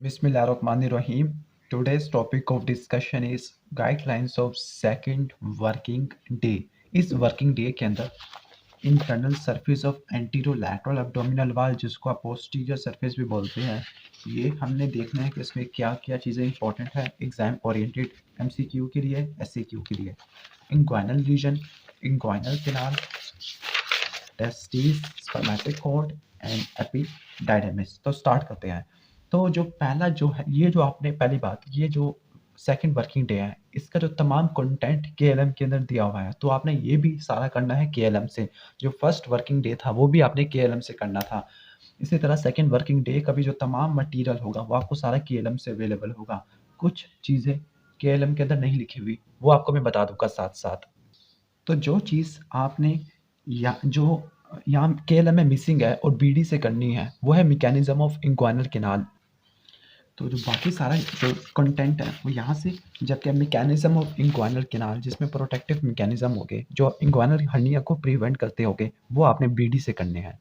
Bismillahirrahmanirrahim. Today's topic of discussion is guidelines of second working day. इस working day के अंदर internal surface of anterolateral abdominal wall, जिसको आप posterior surface भी बोलते हैं, ये हमने देखना है कि इसमें क्या क्या चीज़ें इंपॉर्टेंट है एग्जाम ओरिएंटेड, एमसीक्यू के लिए, एससीक्यू के लिए। Inguinal region, inguinal canal, testis, spermatic cord and epididymis. तो स्टार्ट करते हैं। तो जो पहला जो है, ये जो आपने पहली बात, ये जो सेकंड वर्किंग डे है, इसका जो तमाम कंटेंट केएलएम के अंदर दिया हुआ है, तो आपने ये भी सारा करना है केएलएम से। जो फर्स्ट वर्किंग डे था वो भी आपने केएलएम से करना था। इसी तरह सेकंड वर्किंग डे का भी जो तमाम मटेरियल होगा वो आपको सारा केएलएम से अवेलेबल होगा। कुछ चीज़ें केएलएम के अंदर नहीं लिखी हुई, वो आपको मैं बता दूंगा साथ साथ। तो जो चीज़ आपने या जो यहाँ केएलएम में मिसिंग है और बीडी से करनी है, वो है मैकेनिज्म ऑफ इंग्वाइनल कैनाल। तो जो बाकी सारा जो कंटेंट है वो यहाँ से, जबकि मैकेनिज्म ऑफ इंग्वाइनल कैनाल जिसमें प्रोटेक्टिव मैकेनिज्म होंगे जो इंग्वाइनल हर्निया को प्रिवेंट करते होंगे, वो आपने बीडी से करने हैं।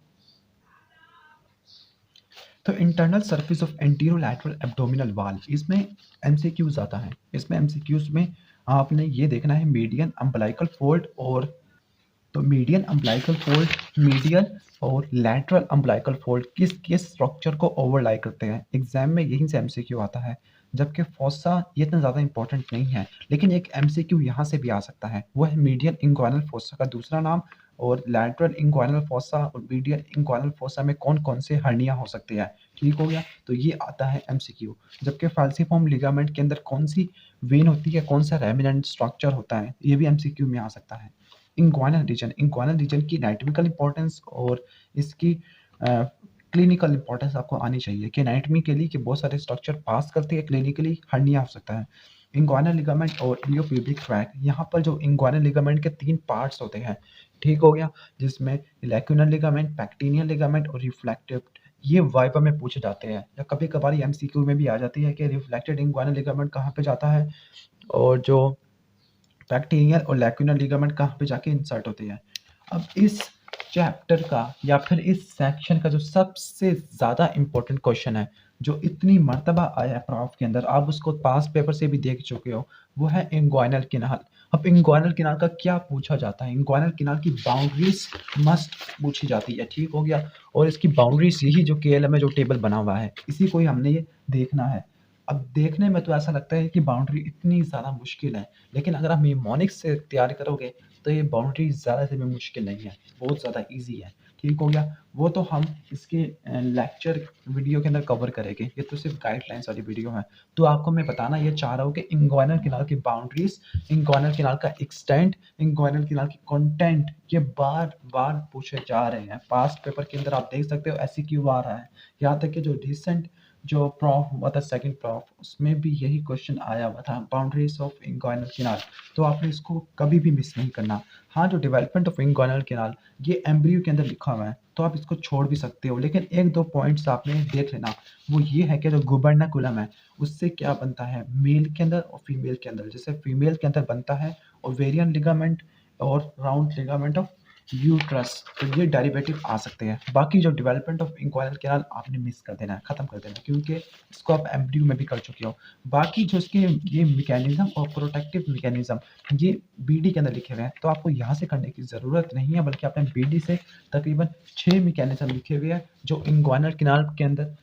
तो internal surface of anterolateral abdominal wall, इसमें एमसीक्यूज आता है। इसमें एमसीक्यूज में आपने ये देखना है मीडियन अम्बिलिकल फोल्ड और, तो मीडियन अम्बिलिकल फोल्ड, मीडियल और लैटरल अम्बिलिकल फोल्ड किस किस स्ट्रक्चर को ओवरलाई करते हैं, एग्जाम में यहीं से एमसीक्यू आता है। जबकि फोसा ये इतना ज़्यादा इंपॉर्टेंट नहीं है, लेकिन एक एमसीक्यू यहाँ से भी आ सकता है, वो है मीडियल इंग्वाइनल फोसा का दूसरा नाम, और लैटरल इंग्वाइनल फोसा और मीडियल इंग्वाइनल फोसा में कौन कौन से हर्निया हो सकते हैं। ठीक हो गया, तो ये आता है एमसीक्यू। जबकि फाल्सिफॉर्म लिगामेंट के अंदर कौन सी वेन होती है, कौन सा रेमिनेंट स्ट्रक्चर होता है, ये भी एमसीक्यू में आ सकता है। इंग्वाइनल रीजन, इंग्वाइनल रीजन की एनाटॉमिकल इंपॉर्टेंस और इसकी क्लिनिकल इंपॉर्टेंस आपको आनी चाहिए कि एनाटॉमी के लिए कि बहुत सारे स्ट्रक्चर पास करती है, क्लिनिकली हर्निया हो सकता है। इंग्वाइनल लिगामेंट और इलियोप्यूबिक ट्रैक, यहाँ पर जो इंग्वाइनल लिगामेंट के 3 पार्ट्स होते हैं, ठीक हो गया, जिसमें लैक्यूनल लिगामेंट, पैक्टिनियल लिगामेंट और रिफ्लेक्टिव। ये वाइवा में पूछे जाते हैं या कभी कभार एमसीक्यू में भी आ जाती है कि रिफ्लेक्टेड इंग्वाइनल लिगामेंट कहाँ पे जाता है और जो पैक्टिनियल और लैक्यूनल लिगामेंट कहाँ पे जाके इंसर्ट होते हैं। अब इस चैप्टर का या फिर इस सेक्शन का जो सबसे ज़्यादा इंपॉर्टेंट क्वेश्चन है, जो इतनी मर्तबा आया है प्रॉफ के अंदर, आप उसको पास पेपर से भी देख चुके हो, वो है इंग्वाइनल कैनाल। अब इंग्वाइनल कैनाल का क्या पूछा जाता है, इंग्वाइनल कैनाल की बाउंड्रीज मस्ट पूछी जाती है। ठीक हो गया, और इसकी बाउंड्रीज यही जो केएलएम में जो टेबल बना हुआ है, इसी को ही हमने ये देखना है। अब देखने में तो ऐसा लगता है कि बाउंड्री इतनी ज़्यादा मुश्किल है, लेकिन अगर आप मेमोनिक्स से तैयार करोगे तो ये बाउंड्री ज़्यादा से भी मुश्किल नहीं है, बहुत ज़्यादा इजी है। ठीक हो गया, वो तो हम इसके लेक्चर वीडियो के अंदर कवर करेंगे, ये तो सिर्फ गाइडलाइंस वाली वीडियो है। तो आपको मैं बताना ये चाह रहा हूँ कि इंग्वाइनल कैनाल की बाउंड्रीज, इंग्वाइनल कैनाल का एक्सटेंट, इंग्वाइनल कैनाल की कंटेंट, ये बार बार पूछे जा रहे हैं। पास्ट पेपर के अंदर आप देख सकते हो एससीक्यू आ रहा है, यहाँ तक कि जो रिसेंट जो प्रॉफ हुआ था सेकंड प्रॉफ, उसमें भी यही क्वेश्चन आया हुआ था, बाउंड्रीज ऑफ इंग्वाइनल कैनाल। तो आपने इसको कभी भी मिस नहीं करना। हाँ, जो डेवलपमेंट ऑफ इंग्वाइनल कैनाल ये एम्ब्रियो के अंदर लिखा हुआ है, तो आप इसको छोड़ भी सकते हो, लेकिन एक दो पॉइंट्स आपने देख लेना। वो ये है कि जो गुबर्नाकुलम है उससे क्या बनता है मेल के अंदर और फीमेल के अंदर। जैसे फीमेल के अंदर बनता है ओवेरियन लिगामेंट और राउंड लिगामेंट ऑफ यूट्रस, तो ये डेरिवेटिव आ सकते हैं। बाकी जो डेवलपमेंट ऑफ इंक्वाइनल कैनाल आपने मिस कर देना है, खत्म कर देना है, क्योंकि इसको आप एम्ब्रियो में भी कर चुके हो। बाकी जो इसके ये मैकेनिज्म और प्रोटेक्टिव मैकेनिज्म ये बीडी के अंदर लिखे हुए हैं, तो आपको यहाँ से करने की ज़रूरत नहीं है, बल्कि आपने बीडी से तकरीबन 6 मैकेनिज्म लिखे हुए हैं जो इंक्वाइनल कैनाल के अंदर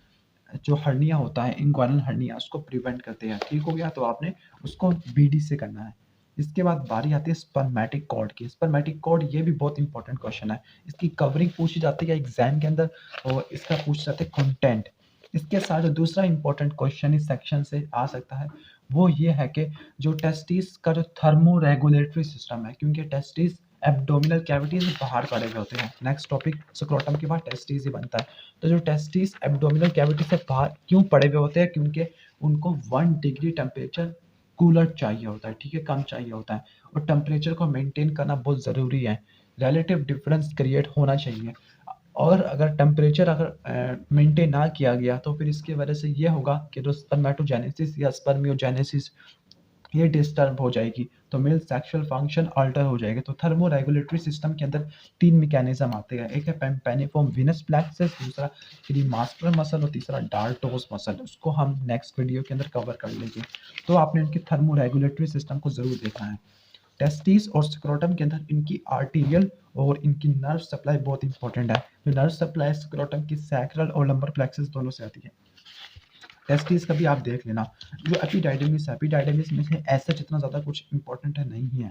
जो हर्निया होता है, इंक्वाइनल हर्निया, उसको प्रिवेंट करते हैं। ठीक हो गया, तो आपने उसको बीडी से करना है। इसके बाद बारी आती है स्पर्मेटिक कॉर्ड की। स्पर्मेटिक कॉर्ड ये भी बहुत इंपॉर्टेंट क्वेश्चन है, इसकी कवरिंग पूछी जाती है एग्जाम के अंदर और इसका पूछ जाते हैं कंटेंट। इसके साथ जो दूसरा इंपॉर्टेंट क्वेश्चन इस सेक्शन से आ सकता है वो ये है कि जो टेस्टिस का जो थर्मो रेगुलेटरी सिस्टम है, क्योंकि टेस्टिस एब्डोमिनल कैविटी से बाहर पड़े हुए होते हैं। नेक्स्ट टॉपिक स्क्रोटम के बाद टेस्टिस ही बनता है। तो जो टेस्टिस एब्डोमिनल कैविटी से बाहर क्यों पड़े हुए होते हैं, क्योंकि उनको 1 डिग्री टेम्परेचर कूलर चाहिए होता है, ठीक है, कम चाहिए होता है, और टेम्परेचर को मेंटेन करना बहुत ज़रूरी है। रिलेटिव डिफरेंस क्रिएट होना चाहिए, और अगर टेम्परेचर अगर मेंटेन ना किया गया तो फिर इसकी वजह से ये होगा कि जो स्पर्मेटोजेनेसिस या स्पर्मियोजेनेसिस ये डिस्टर्ब हो जाएगी तो मेल सेक्सुअल फंक्शन अल्टर हो जाएगा। तो थर्मो रेगुलेटरी सिस्टम के अंदर 3 मैकेनिज्म आते हैं। एक है पेनिफॉर्म वेनस प्लेक्सस, दूसरा क्रीमास्टर मसल और तीसरा डाल्टोस मसल। उसको हम नेक्स्ट वीडियो के अंदर कवर कर लेंगे। तो आपने इनके थर्मो रेगुलेटरी सिस्टम को ज़रूर देखना है। टेस्टिस और स्क्रोटम के अंदर इनकी आर्टीरियल और इनकी नर्व सप्लाई बहुत इंपॉर्टेंट है। जो नर्व सप्लाई स्क्रोटम की सैक्रल और लंबर प्लेक्सस दोनों से आती है। टेस्टिस का भी आप देख लेना। जो एपिडाइडमिस में से ऐसा जितना ज़्यादा कुछ इंपॉर्टेंट है नहीं है,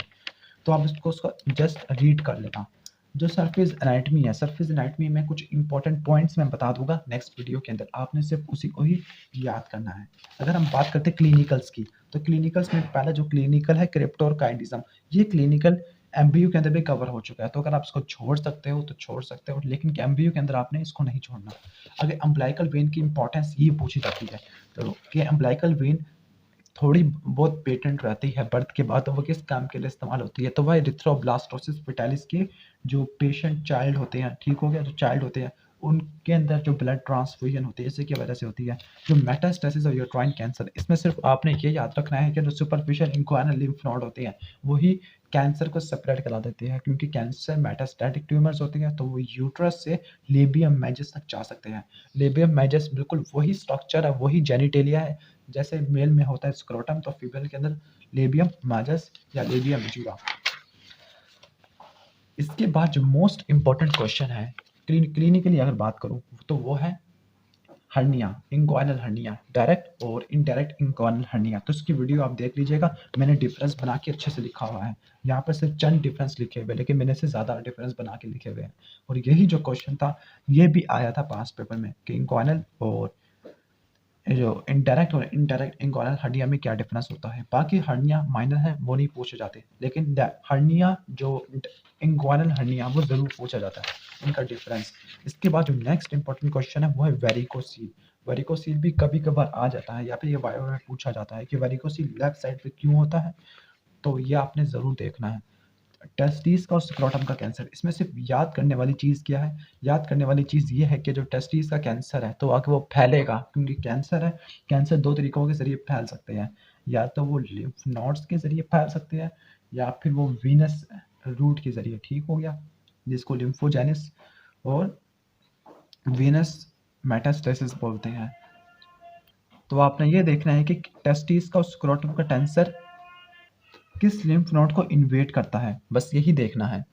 तो आप इसको उसका जस्ट रीड कर लेना। जो सरफेस एनाटमी है, सरफेस एनाटमी में कुछ इंपॉर्टेंट पॉइंट्स मैं बता दूंगा नेक्स्ट वीडियो के अंदर, आपने सिर्फ उसी को ही याद करना है। अगर हम बात करते हैं क्लिनिकल्स की, तो क्लिनिकल्स में पहला जो क्लिनिकल है क्रिप्टोरकाइडिज्म, ये क्लिनिकल एमबीयू के अंदर भी कवर हो चुका है। तो अगर आप इसको छोड़ सकते हो तो छोड़ सकते हो, लेकिन एमबीयू के अंदर आपने इसको नहीं छोड़ना। अगर अम्बलाइकल वेन की इंपॉर्टेंस ये पूछी जाती है, तो कि अम्बलाइकल वेन थोड़ी बहुत पेटेंट रहती है बर्थ के बाद, तो वो किस काम के लिए इस्तेमाल होती है, तो वह एरिथ्रोब्लास्टोसिस फेटालिस के जो पेशेंट चाइल्ड होते हैं, ठीक हो गया, जो चाइल्ड होते हैं उनके अंदर जो ब्लड ट्रांसफ्यूजन होती है इसी की वजह से होती है। जो मेटास्टेसिस और यूट्राइन कैंसर, इसमें सिर्फ आपने ये याद रखना है कि जो सुपरफिशियल इंक्वाइनल लिम्फ नोड होते हैं वही कैंसर को सेपरेट करा देते हैं, क्योंकि कैंसर मेटास्टैटिक ट्यूमर्स होती हैं, तो वो यूट्रस से लेबियम मेजस तक जा सकते हैं। लेबियम मेजस बिल्कुल वही स्ट्रक्चर है, वही जेनिटेलिया है जैसे मेल में होता है स्क्रोटम, तो फीमेल के अंदर लेबियम माजस या लेबियम मेजूरा। इसके बाद जो मोस्ट इंपॉर्टेंट क्वेश्चन है क्लिनिकली अगर बात करूं, तो वो है हर्निया, इंक्वाइनल हर्निया, डायरेक्ट और इनडायरेक्ट इंक्वाइनल हर्निया। तो इसकी वीडियो आप देख लीजिएगा, मैंने डिफरेंस बना के अच्छे से लिखा हुआ है। यहाँ पर सिर्फ चंद डिफरेंस लिखे हुए, लेकिन मैंने से ज़्यादा डिफरेंस बना के लिखे हुए हैं। और यही जो क्वेश्चन था ये भी आया था पास पेपर में कि इंक्वाइनल और जो इनडायरेक्ट और इनडायरेक्ट इंक्वाइनल हर्निया में क्या डिफरेंस होता है। बाकी हर्निया माइनर है वो नहीं पूछे जाते, लेकिन हर्निया जो इंक्वाइनल हर्निया वो जरूर पूछा जाता है, इनका डिफरेंस। इसके बाद जो नेक्स्ट इंपॉर्टेंट क्वेश्चन है वो है वेरिकोसील। वेरिकोसील भी कभी कभार आ जाता है, या फिर ये बायो में पूछा जाता है कि वेरिकोसील लेफ्ट साइड पे क्यों होता है, तो ये आपने जरूर देखना है। टेस्टिस का और स्क्रोटम का कैंसर, इसमें सिर्फ याद करने वाली चीज़ क्या है, याद करने वाली चीज़ ये है कि जो टेस्टिस का कैंसर है तो आगे वो फैलेगा, क्योंकि कैंसर है। कैंसर दो तरीकों के जरिए फैल सकते हैं, या तो वो लिम्फ नोड्स के जरिए फैल सकते हैं या फिर वो वीनस रूट के जरिए, ठीक हो गया, जिसको लिम्फोजेनिस और वीनस मेटास्टेसिस बोलते हैं। तो आपने ये देखना है कि टेस्टिस का और स्क्रोटम का कैंसर किस लिम्फ नोड को इन्वेट करता है, बस यही देखना है।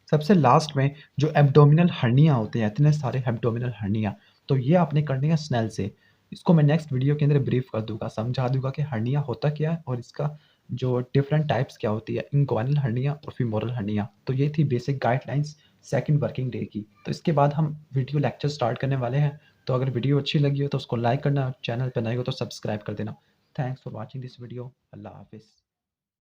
सबसे लास्ट में जो एब्डोमिनल हर्निया होते हैं, इतने सारे एब्डोमिनल हर्निया, तो ये आपने करनी है स्नेल से। इसको मैं नेक्स्ट वीडियो के अंदर ब्रीफ कर दूंगा, समझा दूंगा कि हर्निया होता क्या है और इसका जो डिफरेंट टाइप्स क्या होती है, इंग्वाइनल हर्निया और फीमोरल हर्निया। तो ये थी basic guidelines second working day की। तो इसके बाद हम वीडियो लेक्चर स्टार्ट करने वाले हैं। तो अगर वीडियो अच्छी लगी हो तो उसको लाइक करना, चैनल पर नए हो तो सब्सक्राइब कर देना। Thanks for watching this video. अल्लाह हाफिज़।